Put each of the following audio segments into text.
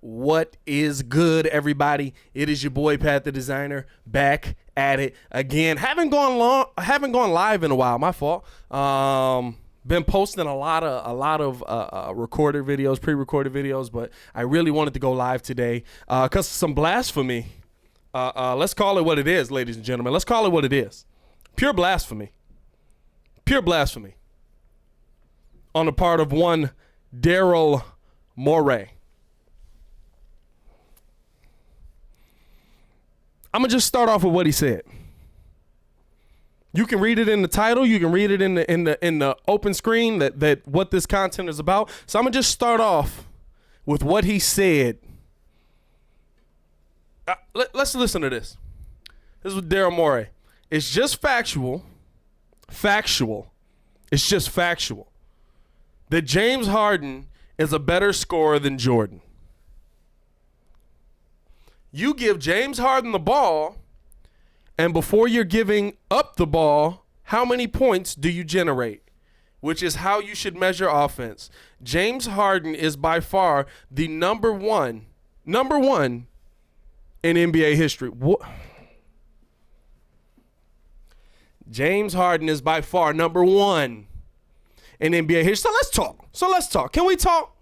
What is good, everybody? It is your boy Pat the Designer back at it again. Haven't gone live in a while. My fault. Been posting a lot of recorded videos, pre-recorded videos, but I really wanted to go live today because of some blasphemy. Let's call it what it is, ladies and gentlemen. Let's call it what it is. Pure blasphemy. Pure blasphemy on the part of one Daryl Morey. I'm going to just start off with what he said. You can read it in the title. You can read it in the open screen that what this content is about. So I'm going to just start off with what he said. Let's listen to this. This is with Daryl Morey. It's just factual. It's just factual that James Harden is a better scorer than Jordan. You give James Harden the ball, and before you're giving up the ball, how many points do you generate? Which is how you should measure offense. James Harden is by far the number one in NBA history. James Harden is by far number one in NBA history. So let's talk. Can we talk?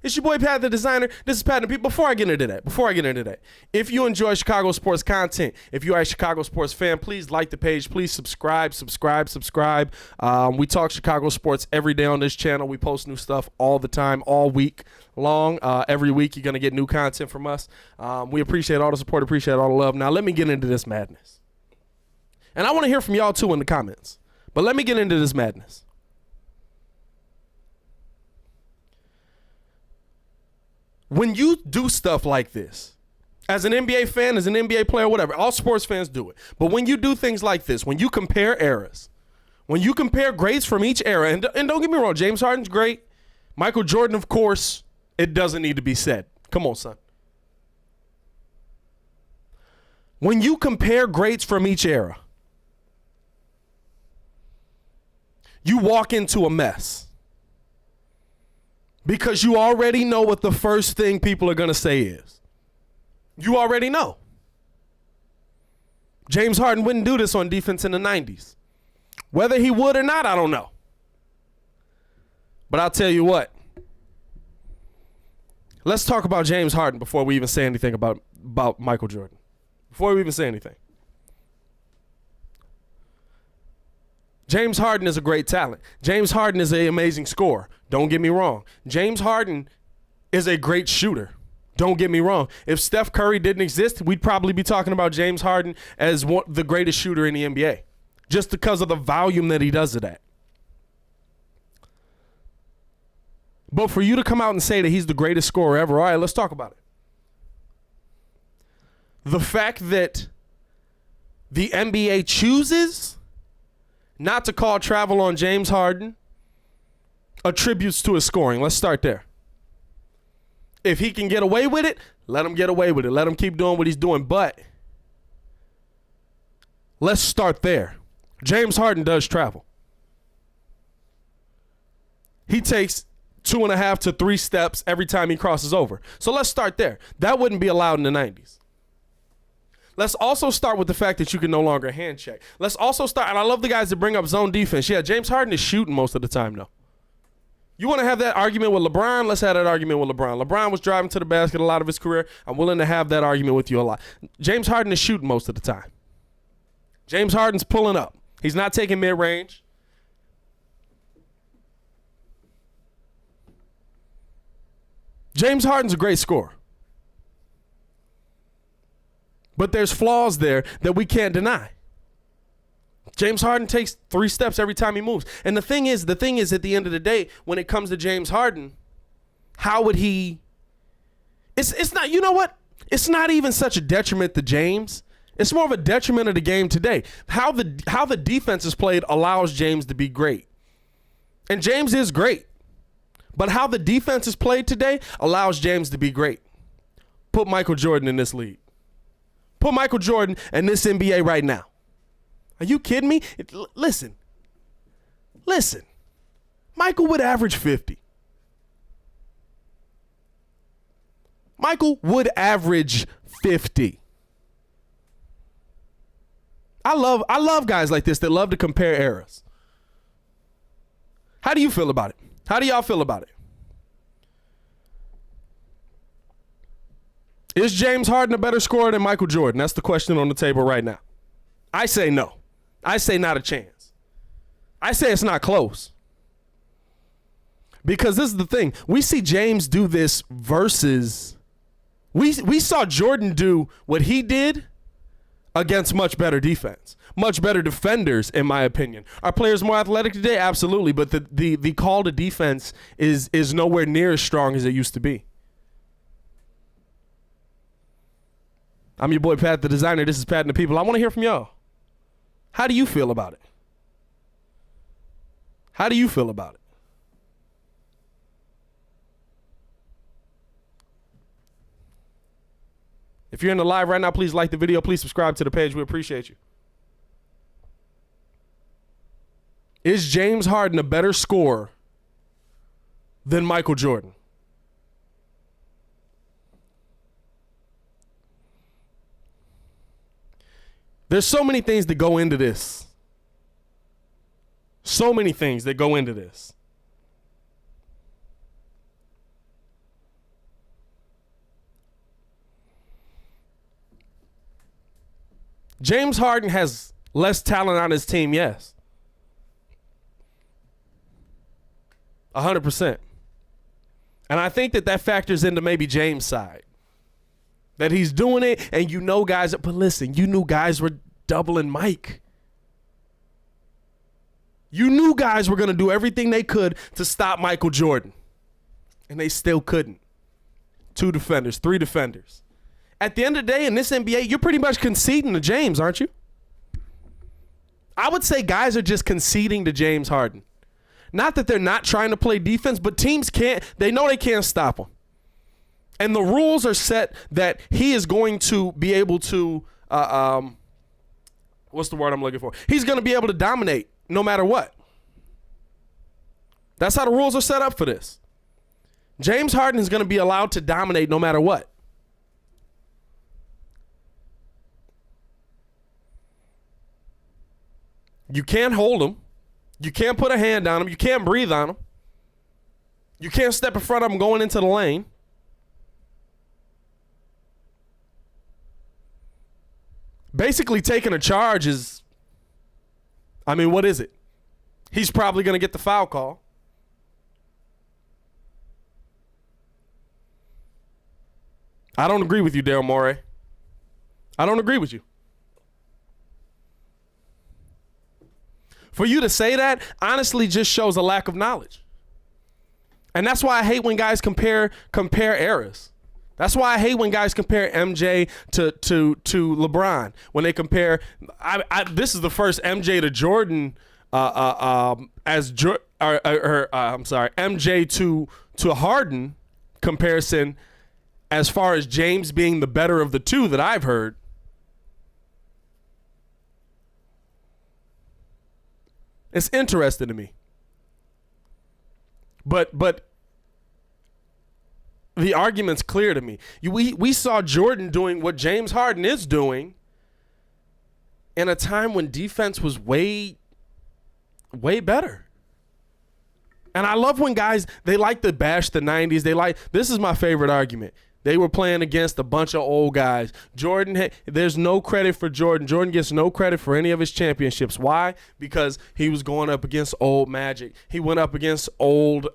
It's your boy Pat the Designer. This is Pat and Pete. Before I get into that, if you enjoy Chicago sports content, if you are a Chicago sports fan, please like the page. Please subscribe. We talk Chicago sports every day on this channel. We post new stuff all the time, all week long. Every week you're going to get new content from us. We appreciate all the support, appreciate all the love. Now let me get into this madness. And I want to hear from y'all too in the comments. But let me get into this madness. When you do stuff like this, as an NBA fan, as an NBA player, whatever, all sports fans do it. But when you do things like this, when you compare eras, when you compare greats from each era, and don't get me wrong, James Harden's great. Michael Jordan, of course, it doesn't need to be said. Come on, son. When you compare greats from each era, you walk into a mess. Because you already know what the first thing people are going to say is. You already know. James Harden wouldn't do this on defense in the 90s. Whether he would or not, I don't know. But I'll tell you what. Let's talk about James Harden before we even say anything about Michael Jordan. Before we even say anything. James Harden is a great talent. James Harden is an amazing scorer. Don't get me wrong. James Harden is a great shooter. Don't get me wrong. If Steph Curry didn't exist, we'd probably be talking about James Harden as the greatest shooter in the NBA, just because of the volume that he does of that. But for you to come out and say that he's the greatest scorer ever, all right, let's talk about it. The fact that the NBA chooses not to call travel on James Harden attributes to his scoring. Let's start there. If he can get away with it, let him get away with it. Let him keep doing what he's doing. But let's start there. James Harden does travel. He takes 2.5 to 3 steps every time he crosses over. So let's start there. That wouldn't be allowed in the 90s. Let's also start with the fact that you can no longer hand check. Let's also start, and I love the guys that bring up zone defense. Yeah, James Harden is shooting most of the time, though. You want to have that argument with LeBron? Let's have that argument with LeBron. LeBron was driving to the basket a lot of his career. I'm willing to have that argument with you a lot. James Harden is shooting most of the time. James Harden's pulling up. He's not taking mid-range. James Harden's a great scorer. But there's flaws there that we can't deny. James Harden takes 3 steps every time he moves. And the thing is, at the end of the day, when it comes to James Harden, how would he? It's not. You know what? It's not even such a detriment to James. It's more of a detriment of the game today. How the defense is played allows James to be great, and James is great. But how the defense is played today allows James to be great. Put Michael Jordan in this league. Put Michael Jordan in this NBA right now. Are you kidding me? Listen. Michael would average 50. Michael would average 50. I love guys like this that love to compare eras. How do you feel about it? How do y'all feel about it? Is James Harden a better scorer than Michael Jordan? That's the question on the table right now. I say no. I say not a chance. I say it's not close. Because this is the thing. We see James do this versus we saw Jordan do what he did against much better defense. Much better defenders, in my opinion. Are players more athletic today? Absolutely. But the call to defense is nowhere near as strong as it used to be. I'm your boy Pat the Designer. This is Pat and the People. I want to hear from y'all. How do you feel about it? How do you feel about it? If you're in the live right now, please like the video. Please subscribe to the page. We appreciate you. Is James Harden a better scorer than Michael Jordan? There's so many things that go into this. So many things that go into this. James Harden has less talent on his team, yes. 100%. And I think that factors into maybe James' side. That he's doing it, and you know guys, but listen, you knew guys were doubling Mike. You knew guys were going to do everything they could to stop Michael Jordan. And they still couldn't. 2 defenders, 3 defenders. At the end of the day, in this NBA, you're pretty much conceding to James, aren't you? I would say guys are just conceding to James Harden. Not that they're not trying to play defense, but teams they know they can't stop him. And the rules are set that he is going to be able to, what's the word I'm looking for? He's going to be able to dominate no matter what. That's how the rules are set up for this. James Harden is going to be allowed to dominate no matter what. You can't hold him. You can't put a hand on him. You can't breathe on him. You can't step in front of him going into the lane. Basically, taking a charge is, what is it? He's probably going to get the foul call. I don't agree with you, Daryl Morey. I don't agree with you. For you to say that, honestly, just shows a lack of knowledge. And that's why I hate when guys compare eras. That's why I hate when guys compare MJ to LeBron. When they compare, this is the first MJ to Jordan MJ to Harden comparison as far as James being the better of the two that I've heard. It's interesting to me. But the argument's clear to me. We saw Jordan doing what James Harden is doing in a time when defense was way better. And I love when guys, they like to bash the 90s. This is my favorite argument. They were playing against a bunch of old guys. There's no credit for Jordan. Jordan gets no credit for any of his championships. Why? Because he was going up against old Magic. He went up against old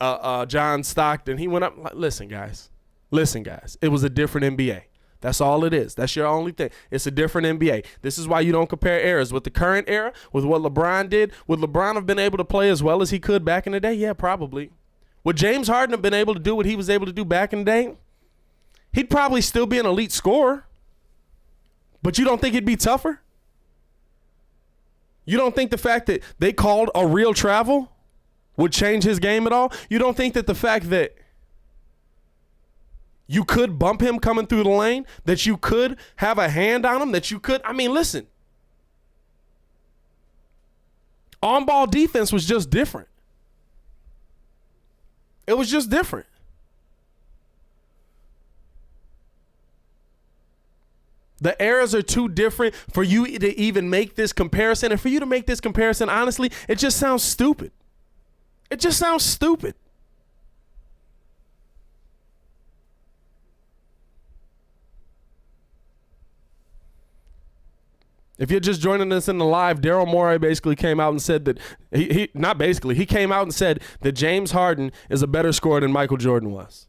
John Stockton. He went up. Listen, guys. It was a different NBA. That's all it is. That's your only thing. It's a different NBA. This is why you don't compare eras. With the current era, with what LeBron did, would LeBron have been able to play as well as he could back in the day? Yeah, probably. Would James Harden have been able to do what he was able to do back in the day? He'd probably still be an elite scorer. But you don't think it'd be tougher? You don't think the fact that they called a real travel would change his game at all? You don't think that the fact that you could bump him coming through the lane, that you could have a hand on him, that you could, listen. On-ball defense was just different. It was just different. The eras are too different for you to even make this comparison. And for you to make this comparison, honestly, it just sounds stupid. It just sounds stupid. If you're just joining us in the live, Daryl Morey basically came out and said that he came out and said that James Harden is a better scorer than Michael Jordan was.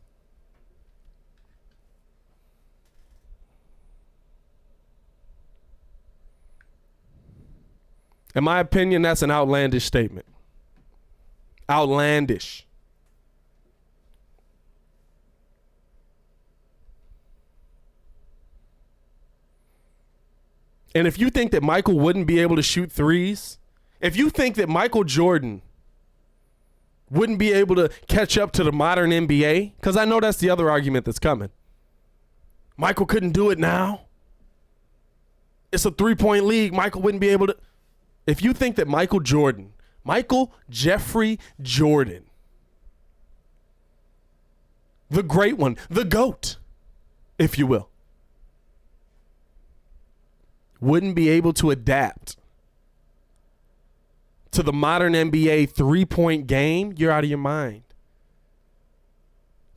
In my opinion, that's an outlandish statement. Outlandish. And if you think that Michael wouldn't be able to shoot threes, if you think that Michael Jordan wouldn't be able to catch up to the modern NBA, because I know that's the other argument that's coming. Michael couldn't do it now. It's a three-point league. Michael wouldn't be able to. If you think that Michael Jeffrey Jordan, the great one, the GOAT, if you will, wouldn't be able to adapt to the modern NBA three-point game, you're out of your mind.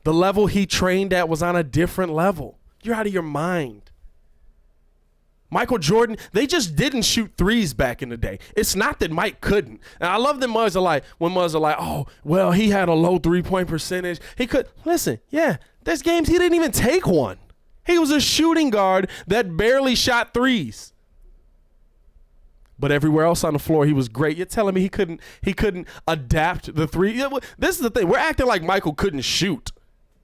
The level he trained at was on a different level. You're out of your mind. Michael Jordan, they just didn't shoot threes back in the day. It's not that Mike couldn't. And I love that Muzz are like, oh, well, he had a low three-point percentage. He could. Listen, yeah, there's games he didn't even take one. He was a shooting guard that barely shot threes. But everywhere else on the floor, he was great. You're telling me he couldn't adapt the three? This is the thing. We're acting like Michael couldn't shoot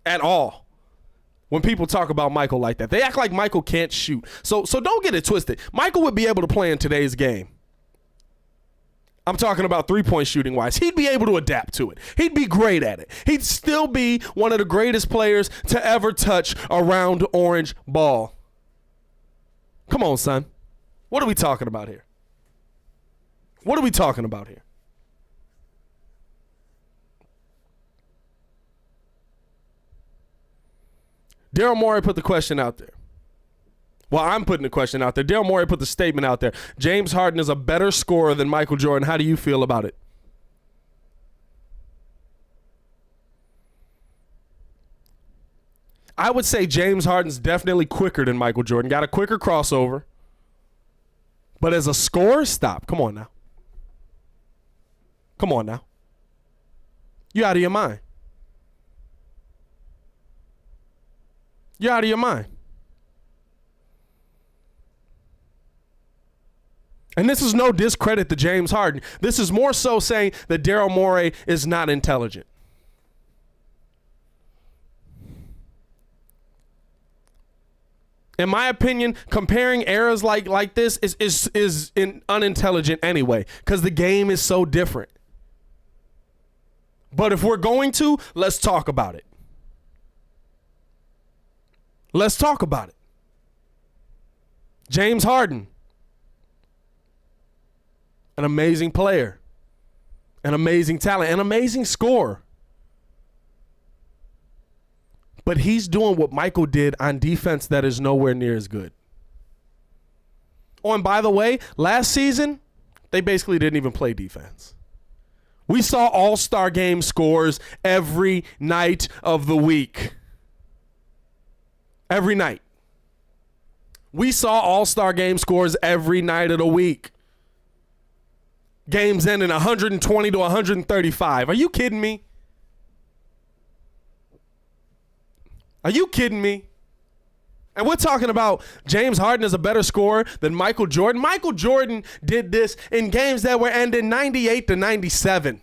at all. When people talk about Michael like that, they act like Michael can't shoot. So don't get it twisted. Michael would be able to play in today's game. I'm talking about three-point shooting wise. He'd be able to adapt to it. He'd be great at it. He'd still be one of the greatest players to ever touch a round orange ball. Come on, son. What are we talking about here? What are we talking about here? Daryl Morey put the question out there. Well, I'm putting the question out there. Daryl Morey put the statement out there. James Harden is a better scorer than Michael Jordan. How do you feel about it? I would say James Harden's definitely quicker than Michael Jordan. Got a quicker crossover. But as a scorer, stop. Come on now. Come on now. You're out of your mind. You're out of your mind. And this is no discredit to James Harden. This is more so saying that Daryl Morey is not intelligent. In my opinion, comparing eras like this is unintelligent anyway, because the game is so different. But if we're going to, let's talk about it. Let's talk about it. James Harden, an amazing player, an amazing talent, an amazing scorer. But he's doing what Michael did on defense that is nowhere near as good. Oh, and by the way, last season, they basically didn't even play defense. We saw all-star game scores every night of the week. Every night. We saw all-star game scores every night of the week. Games ending 120 to 135. Are you kidding me? Are you kidding me? And we're talking about James Harden is a better scorer than Michael Jordan. Michael Jordan did this in games that were ending 98 to 97.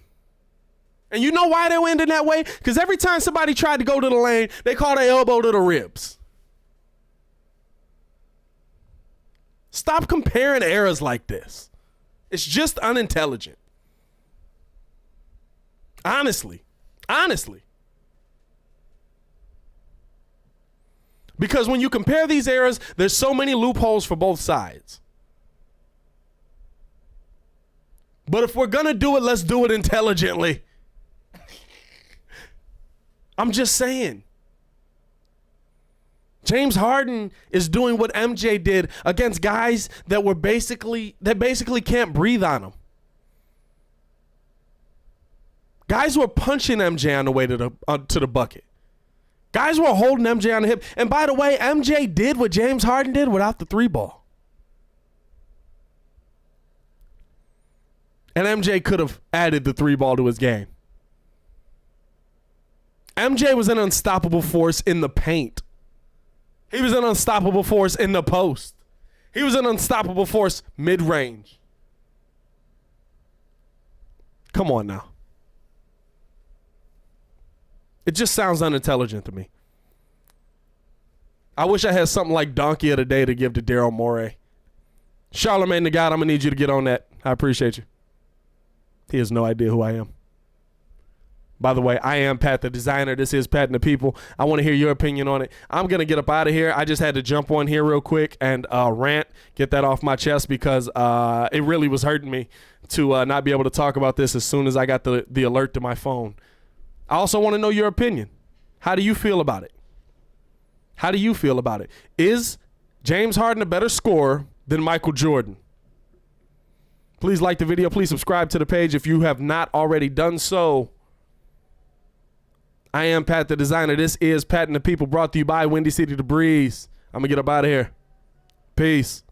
And you know why they were ending that way? Because every time somebody tried to go to the lane, they called their elbow to the ribs. Stop comparing eras like this. It's just unintelligent. Honestly. Because when you compare these eras, there's so many loopholes for both sides. But if we're going to do it, let's do it intelligently. I'm just saying. James Harden is doing what MJ did against guys that basically can't breathe on him. Guys were punching MJ on the way to the bucket. Guys were holding MJ on the hip. And by the way, MJ did what James Harden did without the three ball. And MJ could have added the three ball to his game. MJ was an unstoppable force in the paint. He was an unstoppable force in the post. He was an unstoppable force mid-range. Come on now. It just sounds unintelligent to me. I wish I had something like Donkey of the Day to give to Daryl Morey. Charlamagne the God, I'm going to need you to get on that. I appreciate you. He has no idea who I am. By the way, I am Pat the Designer. This is Pat and the People. I want to hear your opinion on it. I'm going to get up out of here. I just had to jump on here real quick and rant, get that off my chest because it really was hurting me to not be able to talk about this as soon as I got the alert to my phone. I also want to know your opinion. How do you feel about it? How do you feel about it? Is James Harden a better scorer than Michael Jordan? Please like the video. Please subscribe to the page if you have not already done so. I am Pat the Designer. This is Pat and the People, brought to you by Windy City The Breeze. I'm going to get up out of here. Peace.